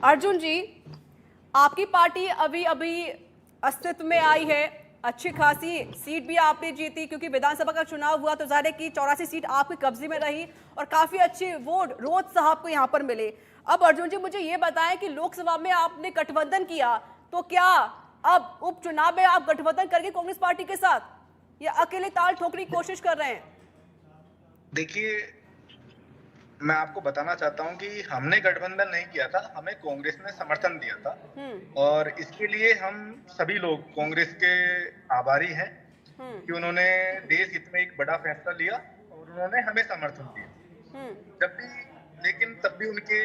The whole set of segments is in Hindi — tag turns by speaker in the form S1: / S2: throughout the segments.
S1: अर्जुन जी, आपकी पार्टी अभी अभी अस्तित्व में आई है, अच्छी खासी सीट भी आपने जीती क्योंकि विधानसभा का चुनाव हुआ तो जाहिर है कि 84 सीट आपके कब्जे में रही और काफी अच्छी वोट रोज साहब को यहाँ पर मिले। अब अर्जुन जी मुझे ये बताएं कि लोकसभा में आपने गठबंधन किया तो क्या अब उपचुनाव में आप गठबंधन करके कांग्रेस पार्टी के साथ या अकेले ताल ठोकने की कोशिश कर रहे हैं?
S2: देखिए, मैं आपको बताना चाहता हूं कि हमने गठबंधन नहीं किया था, हमें कांग्रेस ने समर्थन दिया था और इसके लिए हम सभी लोग कांग्रेस के आभारी हैं कि उन्होंने देश हित में एक बड़ा फैसला लिया और उन्होंने हमें समर्थन दिया। जब भी लेकिन तब भी उनके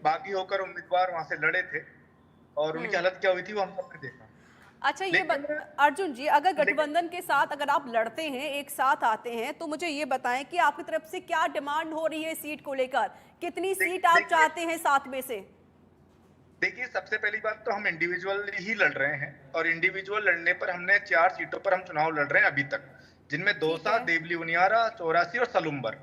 S2: बागी होकर उम्मीदवार वहां से लड़े थे और उनकी हालत क्या हुई थी वो हम सबने देखा।
S1: अच्छा अर्जुन जी, अगर गठबंधन के साथ अगर आप लड़ते हैं, एक साथ आते हैं, तो मुझे ये बताएं कि आपकी तरफ से क्या डिमांड हो रही है सीट को लेकर? कितनी सीट आप चाहते हैं साथ में से?
S2: देखिए, सबसे पहली बात तो हम इंडिविजुअल ही लड़ रहे हैं और इंडिविजुअल लड़ने पर हमने 4 सीटों पर हम चुनाव लड़ रहे हैं अभी तक, जिनमें दौसा, देवली उनियारा, 84 और सलुम्बर।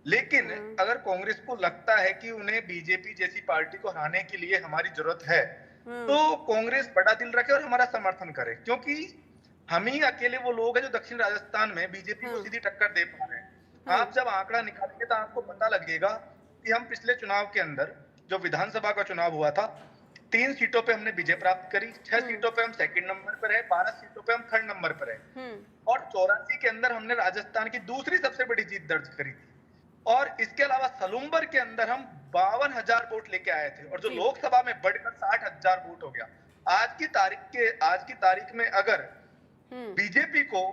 S2: लेकिन अगर कांग्रेस को लगता है कि उन्हें बीजेपी जैसी पार्टी को हराने के लिए हमारी जरूरत है तो कांग्रेस बड़ा दिल रखे और हमारा समर्थन करे, क्योंकि हम ही अकेले वो लोग हैं जो दक्षिण राजस्थान में बीजेपी को सीधी टक्कर दे पा रहे हैं। आप जब आंकड़ा निकालेंगे तो आपको पता लगेगा कि हम पिछले चुनाव के अंदर जो विधानसभा का चुनाव हुआ था 3 सीटों पे हमने विजय प्राप्त करी, 6 सीटों पे हम सेकंड नंबर पर है, 12 सीटों पे हम थर्ड नंबर पर है और 84 के अंदर हमने राजस्थान की दूसरी सबसे बड़ी जीत दर्ज करी थी। और इसके अलावा सलुम्बर के अंदर हम 52,000 वोट लेके आए थे और जो लोकसभा में बढ़कर 60,000 वोट हो गया। आज की तारीख में अगर बीजेपी को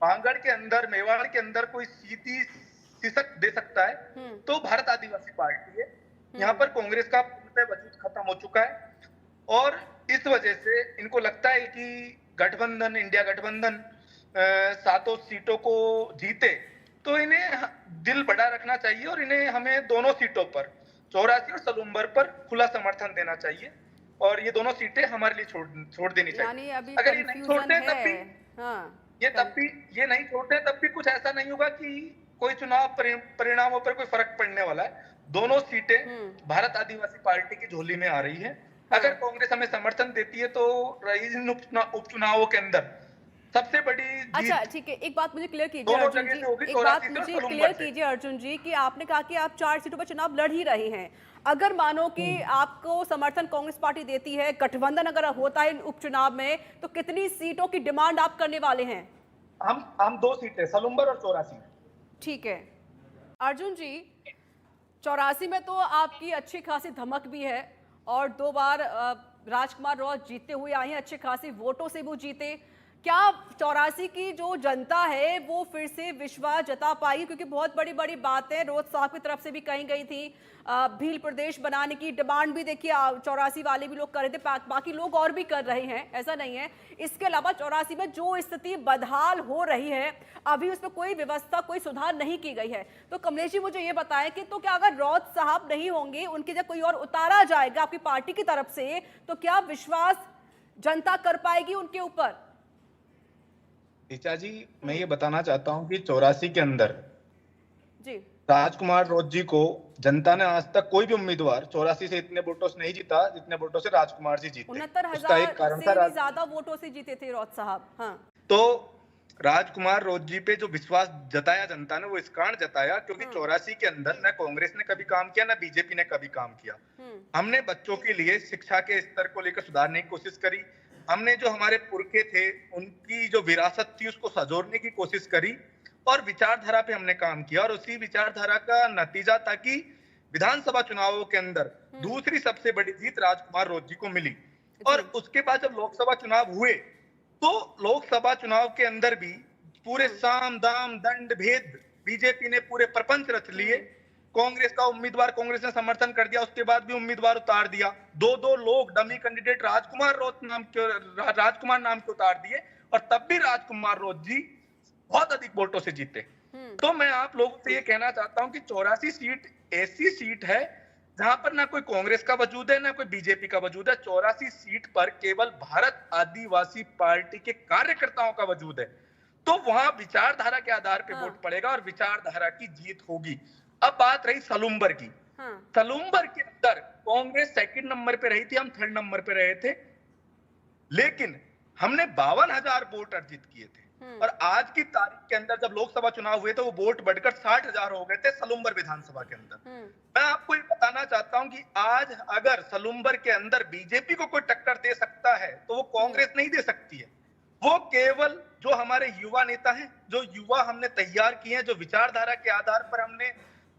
S2: पांगड़ के अंदर, मेवाड़ के अंदर कोई सीधी सिसक दे सकता है तो भारत आदिवासी पार्टी है। यहाँ पर कांग्रेस का पूर्ण वजूद खत्म हो चुका है और इस वजह से इनको लगता है कि गठबंधन, इंडिया गठबंधन 7 सीटों को जीते तो इन्हें दिल बड़ा रखना चाहिए और इन्हें हमें दोनों सीटों पर 84 और सलुम्बर पर खुला समर्थन देना चाहिए और ये दोनों सीटें हमारे लिए छोड़ देनी चाहिए। अगर ये नहीं छोड़ते तब भी ये नहीं छोड़ते तब भी कुछ ऐसा नहीं होगा कि कोई चुनाव परिणामों पर कोई फर्क पड़ने वाला है। दोनों सीटें भारत आदिवासी पार्टी की झोली में आ रही है। अगर कांग्रेस हमें समर्थन देती है तो इन उपचुनावों के अंदर सबसे बड़ी
S1: अच्छा ठीक है, एक बात मुझे क्लियर कीजिए अर्जुन जी, एक बात मुझे क्लियर कीजिए अर्जुन जी कि आपने कहा कि आप 4 सीटों पर चुनाव लड़ ही रहे हैं। अगर मानो कि आपको समर्थन कांग्रेस पार्टी देती है, गठबंधन अगर होता है उपचुनाव में, तो कितनी सीटों की डिमांड आप करने वाले हैं?
S2: हम 2 सीटें, सलुम्बर और 84।
S1: ठीक है अर्जुन जी, 84 में तो आपकी अच्छी खासी धमक भी है और 2 बार राजकुमार रॉस जीतते हुए आए हैं, अच्छे खासी वोटों से वो जीते। क्या 84 की जो जनता है वो फिर से विश्वास जता पाई? क्योंकि बहुत बड़ी बड़ी बातें रोज साहब की तरफ से भी कही गई थी, भील प्रदेश बनाने की डिमांड भी देखिए 84 वाले भी लोग कर रहे थे, बाकी लोग और भी कर रहे हैं, ऐसा नहीं है। इसके अलावा 84 में जो स्थिति बदहाल हो रही है अभी उसमें कोई व्यवस्था, कोई सुधार नहीं की गई है। तो कमलेश जी मुझे ये बताएं कि तो क्या अगर रॉस साहब नहीं होंगे, उनकी जगह कोई और उतारा जाएगा आपकी पार्टी की तरफ से, तो क्या विश्वास जनता कर पाएगी उनके ऊपर?
S2: ऋचा जी, मैं ये बताना चाहता हूं कि 84 के अंदर
S1: जी
S2: राजकुमार रॉस जी को जनता ने आज तक कोई भी उम्मीदवार 84 से इतने वोटों से नहीं जीता जितने वोटों से राजकुमार जी जीते।
S1: 69,000 से भी ज्यादा वोटों से जीते थे रॉस साहब। हाँ,
S2: तो राजकुमार रॉस जी पे जो विश्वास जताया जनता ने वो इस कारण जताया क्योंकि 84 के अंदर न कांग्रेस ने कभी काम किया न बीजेपी ने कभी काम किया। हमने बच्चों के लिए शिक्षा के स्तर को लेकर सुधारने की कोशिश करी। हमने जो हमारे पुरखे थे उनकी जो विरासत थी उसको संजोने की कोशिश करी और विचारधारा पे हमने काम किया और उसी विचारधारा का नतीजा था कि विधानसभा चुनावों के अंदर दूसरी सबसे बड़ी जीत राजकुमार रॉस जी को मिली। और उसके बाद जब लोकसभा चुनाव हुए तो लोकसभा चुनाव के अंदर भी पूरे साम दाम दंड भेद बीजेपी ने पूरे प्रपंच रच लिए। कांग्रेस का उम्मीदवार कांग्रेस ने समर्थन कर दिया, उसके बाद भी उम्मीदवार उतार दिया। 2 लोग डमी कैंडिडेट राजकुमार नाम के उतार दिए और तब भी राजकुमार रॉस जी बहुत अधिक वोटों से जीते। तो मैं आप लोगों से ये कहना चाहता हूं कि 84 सीट ऐसी सीट है जहां पर ना कोई कांग्रेस का वजूद है ना कोई बीजेपी का वजूद है। 84 सीट पर केवल भारत आदिवासी पार्टी के कार्यकर्ताओं का वजूद है। तो वहां विचारधारा के आधार पर वोट पड़ेगा और विचारधारा की जीत होगी। अब बात रही सलुम्बर की। सलुम्बर के अंदर कांग्रेस सेकंड नंबर पे रही थी, हम थर्ड नंबर पे रहे थे, लेकिन हमने 52,000 वोट अर्जित किए थे। और आज की तारीख के अंदर जब लोकसभा चुनाव हुए तो वो वोट बढ़कर 60,000 हो गए थे सलूम्बर विधानसभा के अंदर। मैं आपको ये बताना चाहता हूं कि आज अगर सलूम्बर के अंदर बीजेपी को कोई टक्कर दे सकता है तो वो कांग्रेस नहीं दे सकती है। वो केवल जो हमारे युवा नेता हैं, जो युवा हमने तैयार किए हैं, जो विचारधारा के आधार पर हमने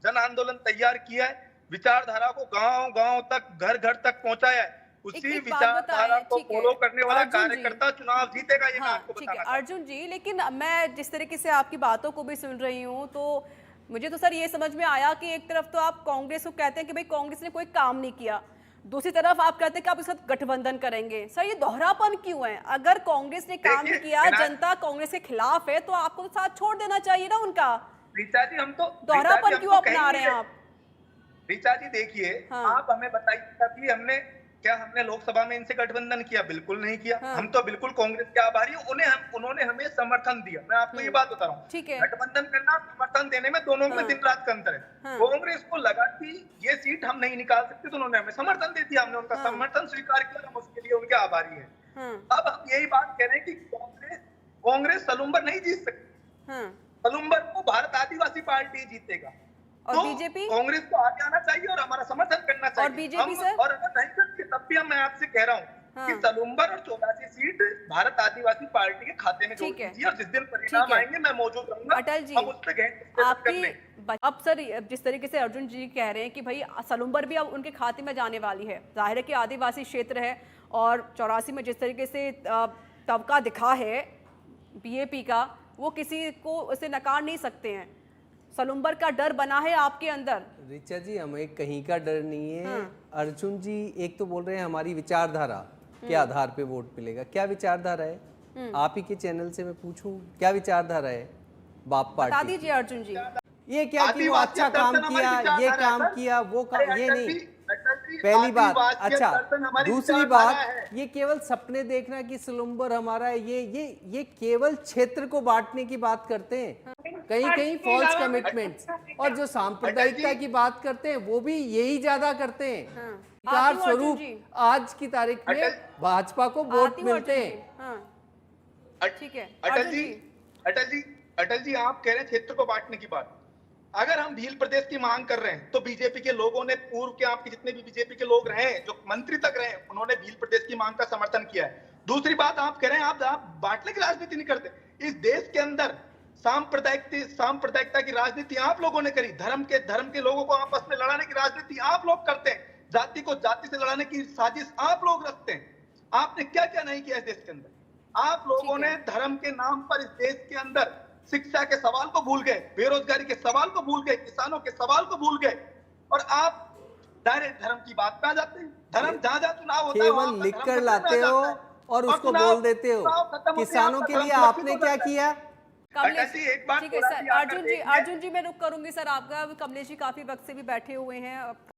S2: जन आंदोलन तैयार किया है, विचारधारा को गांव गांव तक, घर घर तक पहुंचाया है, उसी
S1: एक बात
S2: विचारधारा
S1: बताएं,
S2: को
S1: ठीक है,
S2: फॉलो करने वाला
S1: अर्जुन जी।
S2: कार्यकर्ता चुनाव जीतेगा, ये मैं
S1: हाँ
S2: आपको
S1: ठीक है
S2: बताना चाहता हूं।
S1: अर्जुन जी, लेकिन मैं जिस तरीके से आपकी बातों को भी सुन रही हूँ तो मुझे तो सर ये समझ में आया कि एक तरफ तो आप कांग्रेस को कहते हैं कि भाई कांग्रेस ने कोई काम नहीं किया, दूसरी तरफ आप कहते हैं कि आप इसके साथ गठबंधन करेंगे। सर ये दोहरापन क्यों है? अगर कांग्रेस ने काम नहीं किया, जनता कांग्रेस के खिलाफ है, तो आपको तो साथ छोड़ देना चाहिए ना उनका।
S2: रीचा जी, हम तो
S1: दोहरापन क्यों अपना रहे हैं आप?
S2: रीचा जी देखिए,
S1: हाँ।
S2: आप हमें बताइए कभी हमने लोकसभा में इनसे गठबंधन किया? बिल्कुल नहीं किया।
S1: हाँ।
S2: हम तो बिल्कुल कांग्रेस के आभारी हैं, उन्होंने हमें समर्थन दिया। मैं आपको ये बात बता रहा हूँ,
S1: ठीक है।
S2: गठबंधन करना, समर्थन देने में दोनों में दिन रात का अंतर है।
S1: हाँ।
S2: कांग्रेस को लगा कि ये सीट हम नहीं निकाल सकते, तो उन्होंने हमें समर्थन दे दिया, हमने उनका समर्थन स्वीकार किया, हम उसके लिए उनके आभारी हैं। अब हम यही बात कह रहे हैं कि कांग्रेस सलूम्बर नहीं जीत सकती। सलूम्बर को भारत आदिवासी पार्टी जीतेगा।
S1: और
S2: तो
S1: बीजेपी,
S2: कांग्रेस को आगे आना चाहिए और हमारा समर्थन करना चाहिए।
S1: और बीजेपी सर,
S2: और अगर नहीं करती तब भी मैं आपसे कह रहा हूँ कि सलूम्बर और 84 सीट भारत आदिवासी पार्टी के खाते में जोड़ दीजिए, और जिस दिन परिणाम आएंगे मैं मौजूद रहूंगा।
S1: अटल जी,
S2: हम उस पे
S1: आपकी अब सर जिस तरीके से अर्जुन जी कह रहे हैं कि भाई सलूम्बर भी अब उनके खाते में जाने वाली है, जाहिर है कि आदिवासी क्षेत्र है, और 84 में जिस तरीके से तबका दिखा है बीएपी का, वो किसी को उसे नकार नहीं सकते हैं। सलूम्बर का डर बना है आपके अंदर।
S3: ऋचा जी, हमें कहीं का डर नहीं है। अर्जुन जी एक तो बोल रहे हैं हमारी विचारधारा के आधार पे वोट मिलेगा। क्या विचारधारा है? आप ही के चैनल से मैं पूछूं, क्या विचारधारा है बाप पार्टी?
S1: बता दीजिए अर्जुन जी।
S3: ये क्या कि वो अच्छा काम किया, ये काम किया, वो काम, ये नहीं। पहली बात। अच्छा, दूसरी बात, ये केवल सपने देखना कि सलूम्बर हमारा है, ये केवल क्षेत्र को बांटने की बात करते हैं, कहीं कहीं फॉल्स कमिटमेंट्स। और जो सांप्रदायिकता की बात करते हैं वो भी यही ज्यादा करते हैं। कार स्वरूप आज की तारीख में भाजपा को वोट मिलते हैं।
S1: ठीक है
S2: अटल जी, आप कह रहे हैं क्षेत्र को बांटने की बात। अगर हम भील प्रदेश की मांग कर रहे हैं तो बीजेपी के लोगों ने, पूर्व के आपके जितने भी बीजेपी के लोग रहे हैं, जो मंत्री तक रहे हैं, उन्होंने भील प्रदेश की मांग का समर्थन किया है। दूसरी बात, आप कह रहे हैं आप बांटने की राजनीति नहीं करते। इस देश के अंदर सांप्रदायिकता की राजनीति आप लोगों ने करी, धर्म के लोगों को आपस में लड़ाने की राजनीति आप लोग करते हैं, जाति को जाति से लड़ाने की साजिश आप लोग रखते हैं। आपने क्या क्या नहीं किया इस देश के अंदर? आप लोगों ने धर्म के नाम पर इस देश के अंदर शिक्षा के सवाल को भूल गए, बेरोजगारी के सवाल को भूल गए, किसानों के सवाल को भूल गए, और आप डायरेक्ट धर्म की बात पे आ जाते हैं। धर्म जहां जहां चुनाव होता है
S3: केवल लिख कर लाते हो और उसको बोल देते हो। किसानों के लिए आपने क्या किया?
S1: ठीक है सर, अर्जुन जी मैं रुक करूंगी सर आपका। कमलेश जी काफी वक्त से भी बैठे हुए हैं।